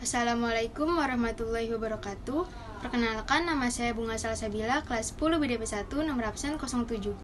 Assalamualaikum warahmatullahi wabarakatuh. Perkenalkan, nama saya Bunga Salsabila, kelas 10 BDP 1, nomor absen 07.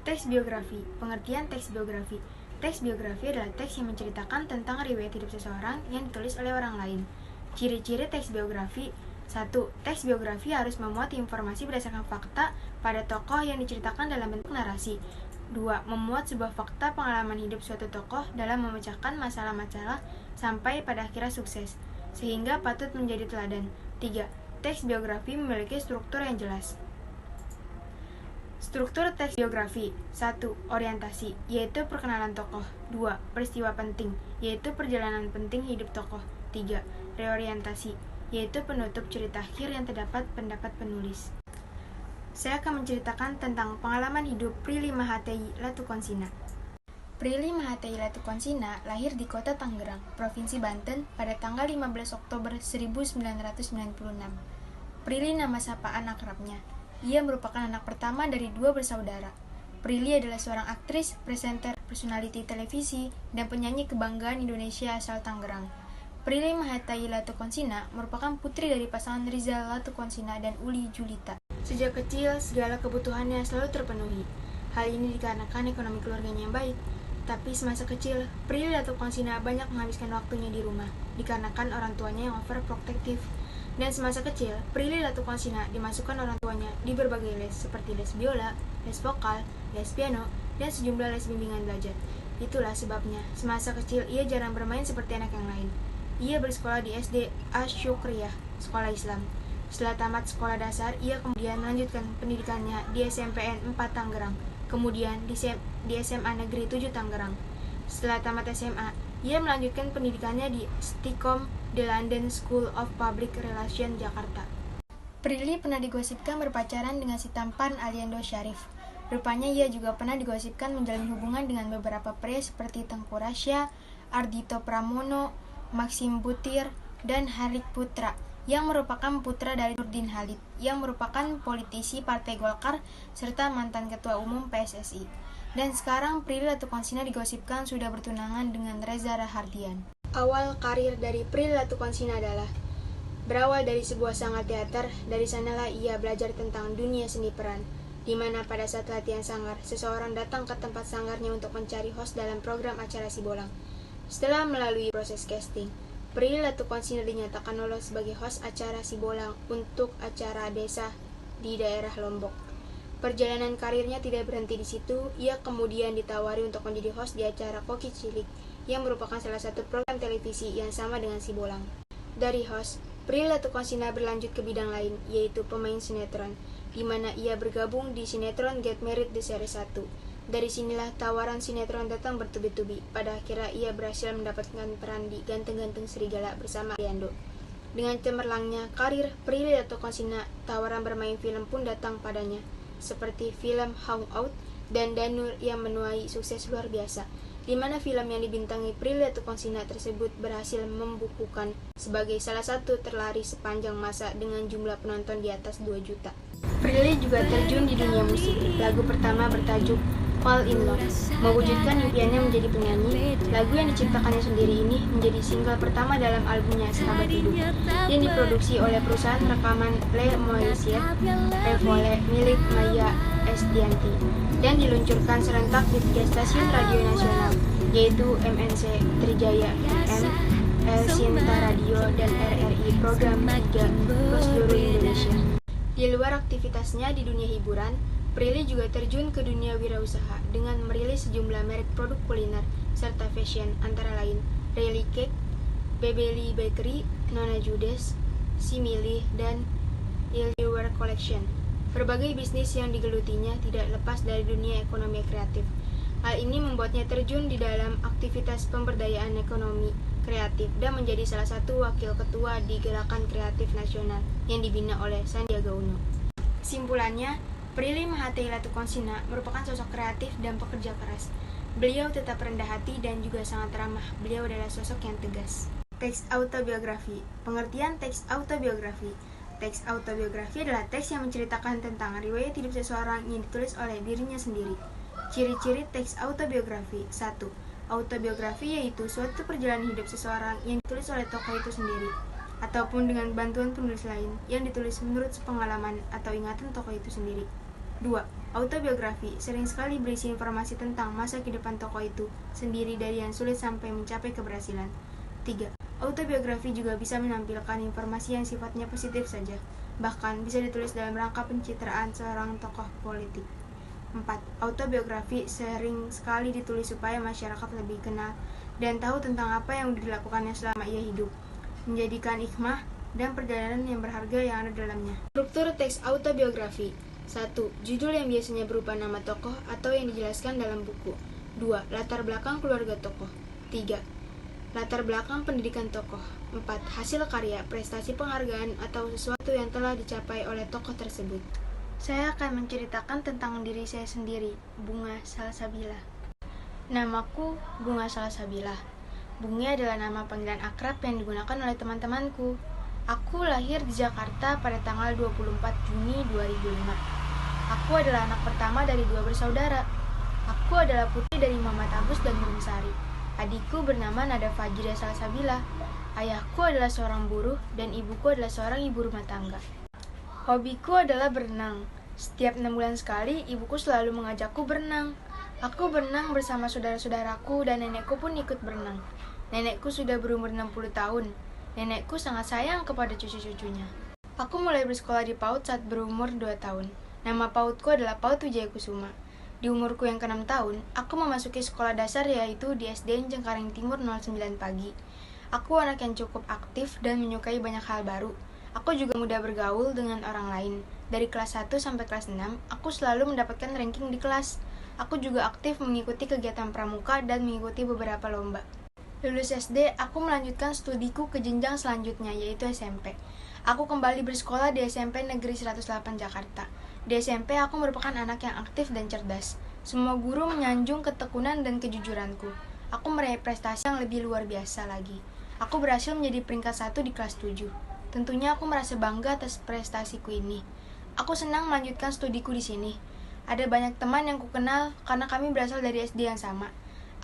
Teks biografi. Pengertian teks biografi. Teks biografi adalah teks yang menceritakan tentang riwayat hidup seseorang yang ditulis oleh orang lain. Ciri-ciri teks biografi. 1. Teks biografi harus memuat informasi berdasarkan fakta pada tokoh yang diceritakan dalam bentuk narasi. 2. Memuat sebuah fakta pengalaman hidup suatu tokoh dalam memecahkan masalah-masalah sampai pada akhirnya sukses, sehingga patut menjadi teladan. 3. Teks biografi memiliki struktur yang jelas. Struktur teks biografi. 1. Orientasi, yaitu perkenalan tokoh. 2. Peristiwa penting, yaitu perjalanan penting hidup tokoh. 3. Reorientasi, yaitu penutup cerita akhir yang terdapat pendapat penulis. Saya akan menceritakan tentang pengalaman hidup Prilly Mahathai Latukonsina. Prilly Mahathai Latukonsina lahir di kota Tangerang, Provinsi Banten pada tanggal 15 Oktober 1996. Prilly nama sapaan akrabnya. Ia merupakan anak pertama dari 2 bersaudara. Prilly adalah seorang aktris, presenter, personality televisi, dan penyanyi kebanggaan Indonesia asal Tangerang. Prilly Mahathai Latukonsina merupakan putri dari pasangan Rizal Latukonsina dan Uli Julita. Sejak kecil, segala kebutuhannya selalu terpenuhi. Hal ini dikarenakan ekonomi keluarganya yang baik. Tapi semasa kecil, Prilly Latukonsina banyak menghabiskan waktunya di rumah, dikarenakan orang tuanya yang overprotective. Dan semasa kecil, Prilly Latukonsina dimasukkan orang tuanya di berbagai les, seperti les biola, les vokal, les piano, dan sejumlah les bimbingan belajar. Itulah sebabnya, semasa kecil ia jarang bermain seperti anak yang lain. Ia bersekolah di SD Asy-Syukriyah, sekolah Islam. Setelah tamat sekolah dasar, ia kemudian melanjutkan pendidikannya di SMPN 4 Tangerang, kemudian di SMA Negeri 7 Tangerang. Setelah tamat SMA, ia melanjutkan pendidikannya di Stikom The London School of Public Relations, Jakarta. Prilly pernah digosipkan berpacaran dengan si tampan Aliando Syarif. Rupanya ia juga pernah digosipkan menjalin hubungan dengan beberapa pria seperti Tengku Rasya, Ardhito Pramono, Maxim Butir, dan Harik Putra, yang merupakan putra dari Nurdin Halid, yang merupakan politisi Partai Golkar serta mantan Ketua Umum PSSI. Dan sekarang Prilly Latukonsina digosipkan sudah bertunangan dengan Reza Rahardian. Awal karir dari Prilly Latukonsina adalah berawal dari sebuah sanggar teater. Dari sanalah ia belajar tentang dunia seni peran, di mana pada saat latihan sanggar, seseorang datang ke tempat sanggarnya untuk mencari host dalam program acara Sibolang. Setelah melalui proses casting, Prilly Latukonsina dinyatakan lolos sebagai host acara Sibolang untuk acara desa di daerah Lombok. Perjalanan karirnya tidak berhenti di situ. Ia kemudian ditawari untuk menjadi host di acara Koki Cilik, yang merupakan salah satu program televisi yang sama dengan Sibolang. Dari host, Prilly Latukonsina berlanjut ke bidang lain, yaitu pemain sinetron, di mana ia bergabung di sinetron Get Married di seri 1. Dari sinilah tawaran sinetron datang bertubi-tubi. Pada akhirnya ia berhasil mendapatkan peran di Ganteng-Ganteng Serigala bersama Aliando. Dengan cemerlangnya karir Prilly Latukonsina, tawaran bermain film pun datang padanya, seperti film Hangout dan Danur yang menuai sukses luar biasa, di mana film yang dibintangi Prilly Latukonsina tersebut berhasil membukukan sebagai salah satu terlari sepanjang masa dengan jumlah penonton di atas 2 juta. Prilly juga terjun di dunia musik. Lagu pertama bertajuk Fall in Love mewujudkan impiannya menjadi penyanyi. Lagu yang diciptakannya sendiri ini menjadi single pertama dalam albumnya Sahabat Hidup, yang diproduksi oleh perusahaan rekaman Le Moisier Revole milik Maya Estianti, dan diluncurkan serentak di 3 stasiun radio nasional, yaitu MNC Trijaya FM, El Sinta Radio, dan RRI Program 3 ke seluruh Indonesia. Di luar aktivitasnya di dunia hiburan, Prilly juga terjun ke dunia wirausaha dengan merilis sejumlah merek produk kuliner serta fashion, antara lain Really Cake, Bebeli Bakery, Nona Judes, Simili, dan Illiwear Collection. Berbagai bisnis yang digelutinya tidak lepas dari dunia ekonomi kreatif. Hal ini membuatnya terjun di dalam aktivitas pemberdayaan ekonomi kreatif dan menjadi salah satu wakil ketua di Gerakan Kreatif Nasional yang dibina oleh Sandiaga Uno. Kesimpulannya, Prilly Mahathai Latukonsina merupakan sosok kreatif dan pekerja keras. Beliau tetap rendah hati dan juga sangat ramah. Beliau adalah sosok yang tegas. Teks autobiografi. Pengertian teks autobiografi. Teks autobiografi adalah teks yang menceritakan tentang riwayat hidup seseorang yang ditulis oleh dirinya sendiri. Ciri-ciri teks autobiografi. 1. Autobiografi yaitu suatu perjalanan hidup seseorang yang ditulis oleh tokoh itu sendiri. ataupun dengan bantuan penulis lain yang ditulis menurut pengalaman atau ingatan tokoh itu sendiri. 2. Autobiografi sering sekali berisi informasi tentang masa kehidupan tokoh itu sendiri dari yang sulit sampai mencapai keberhasilan. 3. Autobiografi juga bisa menampilkan informasi yang sifatnya positif saja, bahkan bisa ditulis dalam rangka pencitraan seorang tokoh politik. 4. Autobiografi sering sekali ditulis supaya masyarakat lebih kenal dan tahu tentang apa yang dilakukannya selama ia hidup, menjadikan hikmah dan perjalanan yang berharga yang ada dalamnya. Struktur teks autobiografi. 1. Judul yang biasanya berupa nama tokoh atau yang dijelaskan dalam buku. 2. Latar belakang keluarga tokoh. 3. Latar belakang pendidikan tokoh. 4. Hasil karya, prestasi, penghargaan, atau sesuatu yang telah dicapai oleh tokoh tersebut. Saya akan menceritakan tentang diri saya sendiri, Bunga Salsabila. Namaku Bunga Salsabila. Bunga adalah nama panggilan akrab yang digunakan oleh teman-temanku. Aku lahir di Jakarta pada tanggal 24 Juni 2005. Aku adalah anak pertama dari 2 bersaudara. Aku adalah putri dari Muhammad Agus dan Nurul Sari. Adikku bernama Nada Fajria Salsabila. Ayahku adalah seorang buruh dan ibuku adalah seorang ibu rumah tangga. Hobiku adalah berenang. Setiap 6 bulan sekali, ibuku selalu mengajakku berenang. Aku berenang bersama saudara-saudaraku dan nenekku pun ikut berenang. Nenekku sudah berumur 60 tahun. Nenekku sangat sayang kepada cucu-cucunya. Aku mulai bersekolah di PAUD saat berumur 2 tahun. Nama PAUDku adalah PAUD Wijaya Kusuma. Di umurku yang ke-6 tahun, aku memasuki sekolah dasar yaitu di SDN Cengkareng Timur 09 pagi. Aku anak yang cukup aktif dan menyukai banyak hal baru. Aku juga mudah bergaul dengan orang lain. Dari kelas 1 sampai kelas 6, aku selalu mendapatkan ranking di kelas. Aku juga aktif mengikuti kegiatan pramuka dan mengikuti beberapa lomba. Lulus SD, aku melanjutkan studiku ke jenjang selanjutnya, yaitu SMP. Aku kembali bersekolah di SMP Negeri 108 Jakarta. Di SMP, aku merupakan anak yang aktif dan cerdas. Semua guru menyanjung ketekunan dan kejujuranku. Aku meraih prestasi yang lebih luar biasa lagi. Aku berhasil menjadi peringkat 1 di kelas 7. Tentunya aku merasa bangga atas prestasiku ini. Aku senang melanjutkan studiku di sini. Ada banyak teman yang kukenal karena kami berasal dari SD yang sama.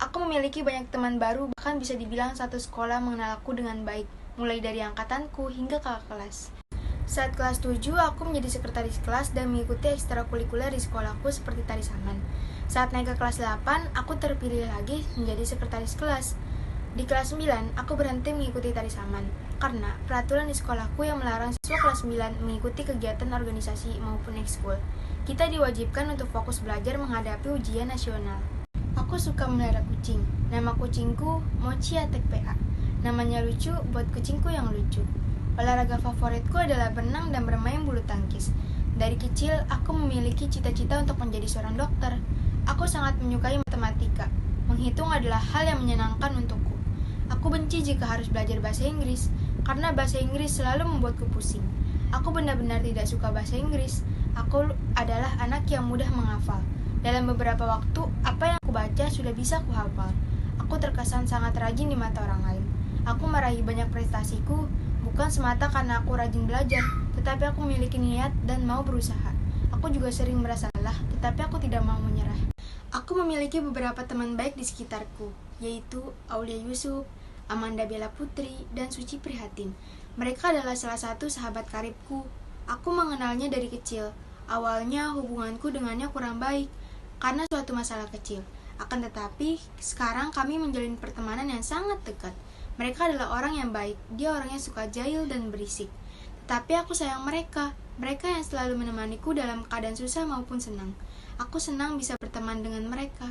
Aku memiliki banyak teman baru, bahkan bisa dibilang satu sekolah mengenal aku dengan baik, mulai dari angkatanku hingga kakak kelas. Saat kelas 7, aku menjadi sekretaris kelas dan mengikuti ekstrakurikuler di sekolahku seperti tari saman. Saat naik ke kelas 8, aku terpilih lagi menjadi sekretaris kelas. Di kelas 9, aku berhenti mengikuti tari saman, karena peraturan di sekolahku yang melarang siswa kelas 9 mengikuti kegiatan organisasi maupun ekskul. Kita diwajibkan untuk fokus belajar menghadapi ujian nasional. Aku suka melihara kucing. Nama kucingku Mochi Atek PA. Namanya lucu buat kucingku yang lucu. Olahraga favoritku adalah berenang dan bermain bulu tangkis. Dari kecil, aku memiliki cita-cita untuk menjadi seorang dokter. Aku sangat menyukai matematika. Menghitung adalah hal yang menyenangkan untukku. Aku benci jika harus belajar bahasa Inggris, karena bahasa Inggris selalu membuatku pusing. Aku benar-benar tidak suka bahasa Inggris. Aku adalah anak yang mudah menghafal. Dalam beberapa waktu, apa yang aku baca sudah bisa aku hafal. Aku terkesan sangat rajin di mata orang lain. Aku meraih banyak prestasiku, bukan semata karena aku rajin belajar, tetapi aku memiliki niat dan mau berusaha. Aku juga sering merasa lelah, tetapi aku tidak mau menyerah. Aku memiliki beberapa teman baik di sekitarku, yaitu Aulia Yusuf, Amanda Bella Putri, dan Suci Prihatin. Mereka adalah salah satu sahabat karibku. Aku mengenalnya dari kecil. Awalnya hubunganku dengannya kurang baik, karena suatu masalah kecil. Akan tetapi, sekarang kami menjalin pertemanan yang sangat dekat. Mereka adalah orang yang baik, dia orangnya suka jahil dan berisik. Tetapi aku sayang mereka yang selalu menemaniku dalam keadaan susah maupun senang. Aku senang bisa berteman dengan mereka.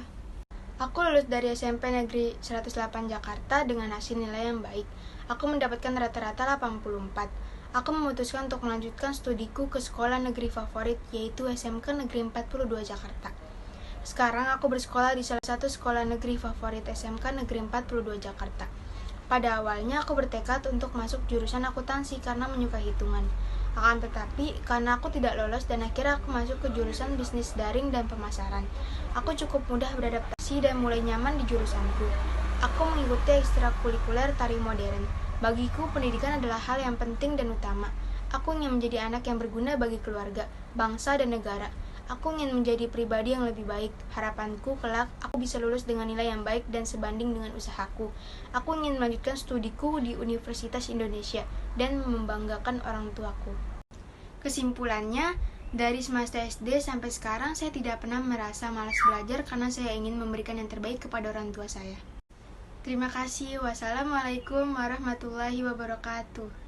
Aku lulus dari SMP Negeri 108 Jakarta dengan hasil nilai yang baik. Aku mendapatkan rata-rata 84. Aku memutuskan untuk melanjutkan studiku ke sekolah negeri favorit, yaitu SMK Negeri 42 Jakarta. Sekarang aku bersekolah di salah satu sekolah negeri favorit SMK Negeri 42 Jakarta. Pada awalnya aku bertekad untuk masuk jurusan akuntansi karena menyukai hitungan. Akan tetapi, karena aku tidak lolos dan akhirnya aku masuk ke jurusan bisnis daring dan pemasaran. Aku cukup mudah beradaptasi dan mulai nyaman di jurusanku. Aku mengikuti ekstrakurikuler tari modern. Bagiku, pendidikan adalah hal yang penting dan utama. Aku ingin menjadi anak yang berguna bagi keluarga, bangsa, dan negara. Aku ingin menjadi pribadi yang lebih baik. Harapanku kelak aku bisa lulus dengan nilai yang baik dan sebanding dengan usahaku. Aku ingin melanjutkan studiku di Universitas Indonesia dan membanggakan orang tuaku. Kesimpulannya, dari semasa SD sampai sekarang saya tidak pernah merasa malas belajar karena saya ingin memberikan yang terbaik kepada orang tua saya. Terima kasih. Wassalamualaikum warahmatullahi wabarakatuh.